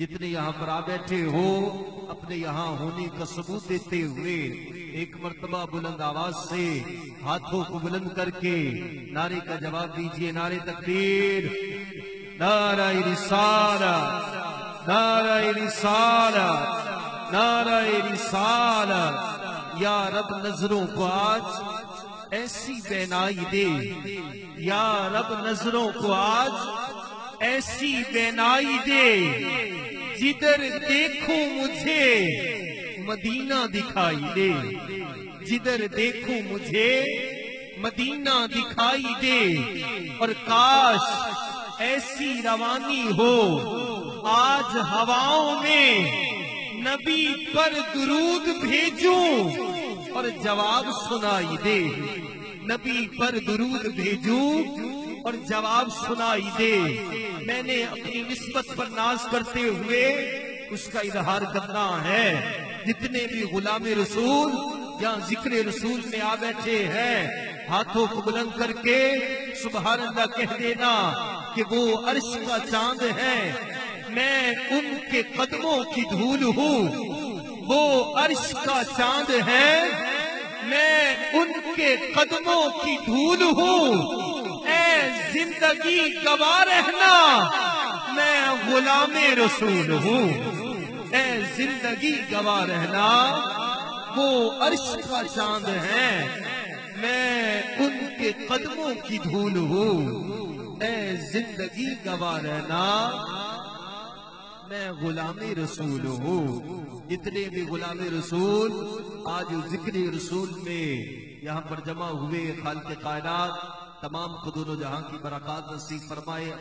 جتنے یہاں پر آ بیٹھے ہو اپنے یہاں ہونے کا ثبوت دیتے ہوئے ایک مرتبہ بلند آواز سے ہاتھوں کو بلند کر کے نعرے کا جواب دیجئے، نعرے تکبیر، نعرہ رسالت، نعرہ رسالت، نعرہ رسالت۔ یا رب نظروں کو آج ایسی بینائی دے، یا رب نظروں کو آج ایسی بینائی دے، جدھر دیکھوں مجھے مدینہ دکھائی دے، جدھر دیکھوں مجھے مدینہ دکھائی دے، اور کاش ایسی روانی ہو آج ہواؤں میں، نبی پر درود بھیجوں اور جواب سنائی دے، نبی پر درود بھیجوں اور جواب سنائی دے۔ میں نے اپنی نسبت پر ناز کرتے ہوئے اس کا اظہار کرنا ہے۔ جتنے بھی غلام رسول جہاں ذکر رسول میں آ بیٹھے ہیں، ہاتھوں کو بلند کر کے سبحان اللہ کہہ دینا کہ وہ عرش کا چاند ہے، میں ان کے قدموں کی دھول ہوں۔ وہ عرش کا چاند ہے، میں ان کے قدموں کی دھول ہوں۔ اے زندگی گواہ رہنا، میں غلام رسول ہوں۔ اے زندگی گواہ رہنا، وہ عرش کا چاند ہے، میں ان کے قدموں کی دھول ہوں۔ اے زندگی گواہ رہنا، میں غلام رسول ہوں۔ جتنے بھی غلام رسول آج ذکر رسول میں یہاں پر جمع ہوئے، خالق کائنات تمام خدون و جہاں کی برکات نصیب فرمائے۔